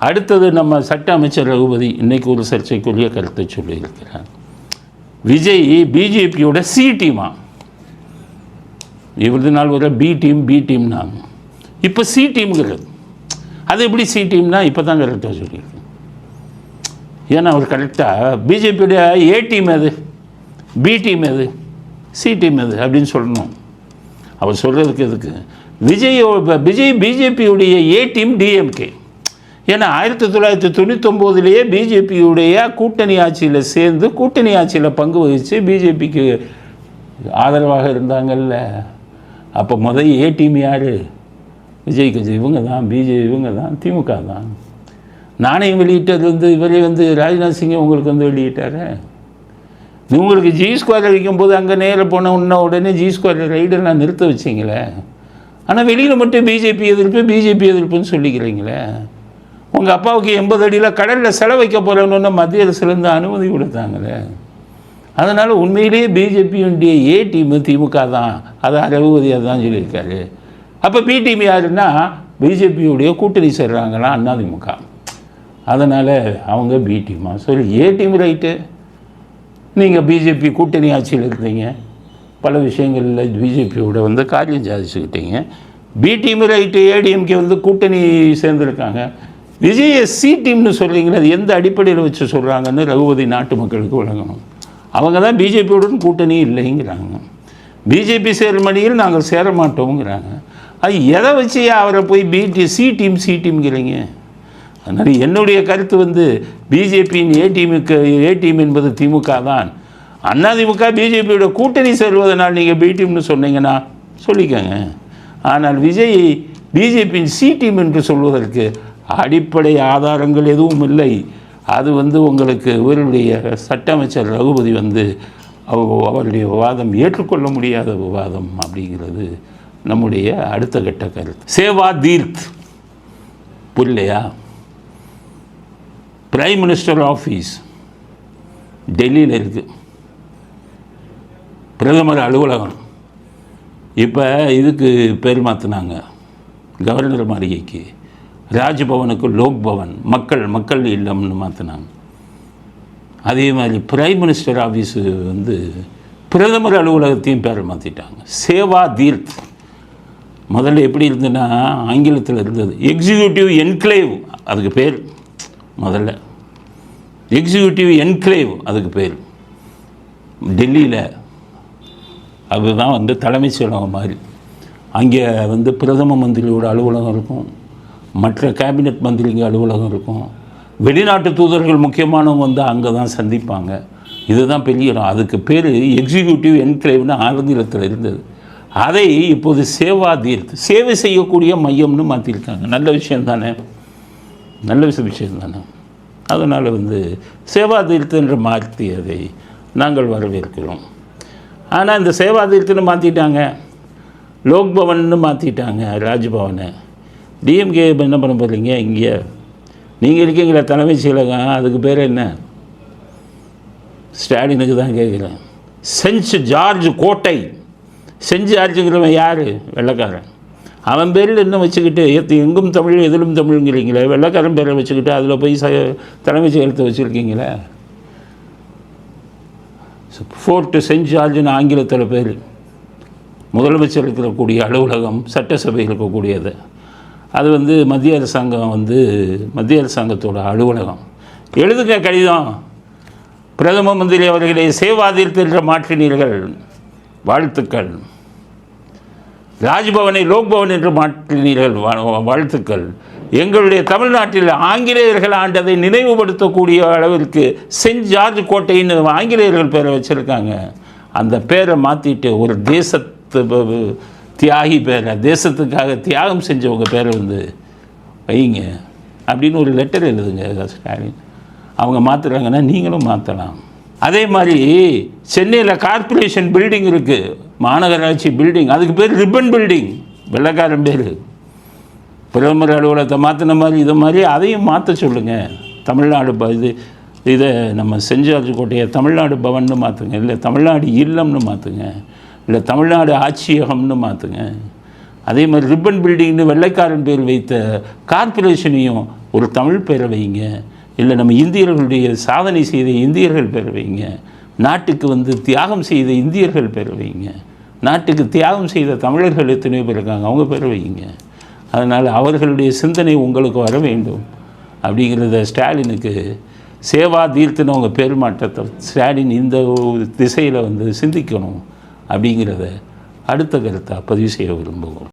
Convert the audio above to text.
அடுத்தது நம்ம சட்ட அமைச்சர் ரகுபதி இன்றைக்கு ஒரு சர்ச்சைக்குரிய கருத்தை சொல்லியிருக்கிறார். விஜய் பிஜேபியோட சி டீமா, இவ்வளவு நாள் வர பி டீம்னாங்க, இப்போ சி டீம்ங்கிறது. அது எப்படி சி டீம்னா இப்போ தான் கரெக்டாக சொல்லியிருக்கு. ஏன்னா அவர் கரெக்டாக பிஜேபியோட ஏ டீம் எது, பி டீம் எது, சி டீம் எது அப்படின்னு சொல்லணும். அவர் சொல்கிறதுக்கு எதுக்கு விஜய் பிஜேபியுடைய ஏ டீம் டிஎம்கே. ஏன்னா 1999 பிஜேபியுடைய கூட்டணி ஆட்சியில் சேர்ந்து கூட்டணி ஆட்சியில் பங்கு வகித்து பிஜேபிக்கு ஆதரவாக இருந்தாங்கல்ல. அப்போ ஏ டீம் யார்? விஜய் கட்சி இவங்க தான், இவங்க தான், திமுக தான். நாணயம் வெளியிட்டது இவரே ராஜ்நாத் சிங்கை உங்களுக்கு வெளியிட்டார். உங்களுக்கு ஜி ஸ்கொயர் வைக்கும்போது அங்கே நேரில் போன உடனே ஜி ஸ்கொயர் ரைடெல்லாம் நிறுத்த வச்சிங்களே. ஆனால் வெளியில் மட்டும் பிஜேபி எதிர்ப்புன்னு சொல்லிக்கிறீங்களே. உங்கள் அப்பாவுக்கு 80 அடியில் கடலில் செலவைக்க போகிறோன்னு மத்திய அரசுலேருந்து அனுமதி கொடுத்தாங்களே. அதனால் உண்மையிலேயே பிஜேபியுடைய ஏ டீமு திமுக தான். அதை ரகுபதியாக தான் சொல்லியிருக்காரு. அப்போ பி டீம் யாருன்னா பிஜேபியுடைய கூட்டணி சேர்றாங்களா அதிமுக. அதனால் அவங்க பி டீமா சொல்லி ஏ டீம் ரைட்டு. நீங்கள் பிஜேபி கூட்டணி ஆட்சியில் இருந்தீங்க, பல விஷயங்களில் பிஜேபியோட காரியம் சாதிச்சுக்கிட்டீங்க. பி டீம் ரைட்டு, ஏடிஎம்கே கூட்டணி சேர்ந்துருக்காங்க. விஜய் சி டீம்னு சொல்கிறீங்களே, அது எந்த அடிப்படையில் வச்சு சொல்கிறாங்கன்னு ரகுபதி நாட்டு மக்களுக்கு வழங்கணும். அவங்க தான் பிஜேபியுடன் கூட்டணி இல்லைங்கிறாங்க. பிஜேபி சேர்மணியில் நாங்கள் சேர மாட்டோங்கிறாங்க. அது எதை வச்சு அவரை போய் சி டீம்ங்கிறீங்க? அதனால் என்னுடைய கருத்து பிஜேபியின் ஏ டீம் என்பது திமுக தான். அதிமுக பிஜேபியோட கூட்டணி சேர்வதனால் நீங்கள் பி டீம்னு சொன்னீங்கன்னா சொல்லிக்கோங்க. ஆனால் விஜய் பிஜேபியின் சி டீம் என்று சொல்வதற்கு அடிப்படை ஆதாரங்கள் எதுவும் இல்லை. அது உங்களுக்கு இவருடைய சட்ட அமைச்சர் ரகுபதி அவருடைய விவாதம் ஏற்றுக்கொள்ள முடியாத விவாதம் அப்படிங்கிறது நம்முடைய அடுத்த கட்ட கருத்து. சேவா தீர்த் புரியலையா? பிரைம் மினிஸ்டர் ஆஃபீஸ் டெல்லியில் இருக்குது, பிரதமர் அலுவலகம். இப்போ இதுக்கு பேர் மாற்றினாங்க, கவர்னர் மாளிகைக்கு, ராஜ்பவனுக்கு லோக்பவன், மக்கள் இல்லம்னு மாற்றினாங்க. அதே மாதிரி பிரைம் மினிஸ்டர் ஆஃபீஸு பிரதமர் அலுவலகத்தையும் பேர் மாற்றிட்டாங்க. சேவா தீர்த் முதல்ல எப்படி இருந்ததுன்னா ஆங்கிலத்தில் இருந்தது எக்ஸிக்யூட்டிவ் என்க்ளேவ், அதுக்கு பேர் முதல்ல எக்ஸிக்யூட்டிவ் என்க்ளேவ், அதுக்கு பேர் டெல்லியில். அதுதான் தலைமைச் செயலகம் மாதிரி. அங்கே பிரதம மந்திரியோட அலுவலகம் இருக்கும், மற்ற கேபினெட் மந்திரிங்க அலுவலகம் இருக்கும், வெளிநாட்டு தூதர்கள் முக்கியமானவங்க அங்கே தான் சந்திப்பாங்க. இதுதான் பெரிய இடம். அதுக்கு பேர் எக்ஸிக்யூட்டிவ் என்க்ளேவ்னு ஆங்கிலத்தில் இருந்தது. அதை இப்போது சேவா தீர்த், சேவை செய்யக்கூடிய மையம்னு மாற்றிருக்காங்க. நல்ல விஷயம் தானே, நல்ல விஷயம் தானே. அதனால் சேவா தீர்த் என்று மாற்றியதை நாங்கள் வரவேற்கிறோம். ஆனால் இந்த சேவா தீர்த்துன்னு மாற்றிட்டாங்க, லோக்பவன்னு மாற்றிட்டாங்க, ராஜ்பவனை. டிஎம்கே என்ன பண்ண போகிறீங்க? இங்கே நீங்கள் இருக்கீங்களா தலைமைச் செயலகம், அதுக்கு பேர் என்ன? ஸ்டாலினுக்கு தான் கேட்குறேன். சென்ட் ஜார்ஜ் கோட்டை. சென்ட் ஜார்ஜுங்கிறவன் யார்? வெள்ளைக்காரன். அவன் பேரில் இன்னும் வச்சுக்கிட்டு எங்கும் தமிழ் எதிலும் தமிழ்ங்கிறீங்களே, வெள்ளைக்காரன் பேரை வச்சுக்கிட்டு அதில் போய் தலைமைச் செயலகத்தை வச்சுருக்கீங்களே. ஃபோர்ட்டு சென்ட் ஜார்ஜ்னு ஆங்கிலத்தில் பேர். முதலமைச்சர் இருக்கக்கூடிய அலுவலகம், சட்டசபை இருக்கக்கூடியது. அது மத்திய அரசாங்கம் மத்திய அரசாங்கத்தோட அலுவலகம். எழுதுங்க கடிதம், பிரதம மந்திரி அவர்களை சேவாதீர்த்து என்று மாற்றினீர்கள், வாழ்த்துக்கள். ராஜ்பவனை லோக்பவன் என்று மாற்றினீர்கள், வாழ்த்துக்கள். எங்களுடைய தமிழ்நாட்டில் ஆங்கிலேயர்கள் ஆண்டதை நினைவுபடுத்தக்கூடிய அளவிற்கு சென்ட் ஜார்ஜ் கோட்டைன்னு ஆங்கிலேயர்கள் பேரை வச்சுருக்காங்க. அந்த பேரை மாற்றிட்டு ஒரு தேசத்து தியாகி பேரை, தேசத்துக்காக தியாகம் செஞ்சவங்க பேரை வைங்க அப்படின்னு ஒரு லெட்டர் எழுதுங்க ஸ்டாலின். அவங்க மாற்றுறாங்கன்னா நீங்களும் மாற்றலாம். அதே மாதிரி சென்னையில் கார்ப்பரேஷன் பில்டிங் இருக்குது, மாநகராட்சி பில்டிங், அதுக்கு பேர் ரிப்பன் பில்டிங், வெள்ளைக்காரன் பேர். பிரதமர் அலுவலகத்தை மாற்றின மாதிரி இதை மாதிரி அதையும் மாற்ற சொல்லுங்கள். தமிழ்நாடு இதை நம்ம சென்ட் ஜார்ஜ் கோட்டையை தமிழ்நாடு பவன்னு மாற்றுங்க, இல்லை தமிழ்நாடு இல்லம்னு மாற்றுங்க, இல்லை தமிழ்நாடு ஆட்சியகம்னு மாற்றுங்க. அதே மாதிரி ரிப்பன் பில்டிங்னு வெள்ளைக்காரன் பேர் வைத்த கார்ப்பரேஷனையும் ஒரு தமிழ் பேரை வைங்க, இல்லை நம்ம இந்தியர்களுடைய சாதனை செய்த இந்தியர்கள் பேரை வைங்க, நாட்டுக்கு வந்து தியாகம் செய்த இந்தியர்கள் பேரை வைங்க, நாட்டுக்கு தியாகம் செய்த தமிழர்கள் எத்தனையோ பேர் இருக்காங்க, அவங்க பேரை வைங்க. அதனால் அவர்களுடைய சிந்தனை உங்களுக்கு வர வேண்டும் அப்படிங்கிறத ஸ்டாலினுக்கு சேவா தீர்த்துன்னு அவங்க பேர் மாற்றத்தை ஸ்டாலின் இந்த திசையில் வந்து சிந்திக்கணும் அப்படிங்கிறத அடுத்த கருத்தை பதிவு செய்ய விரும்புகிறோம்.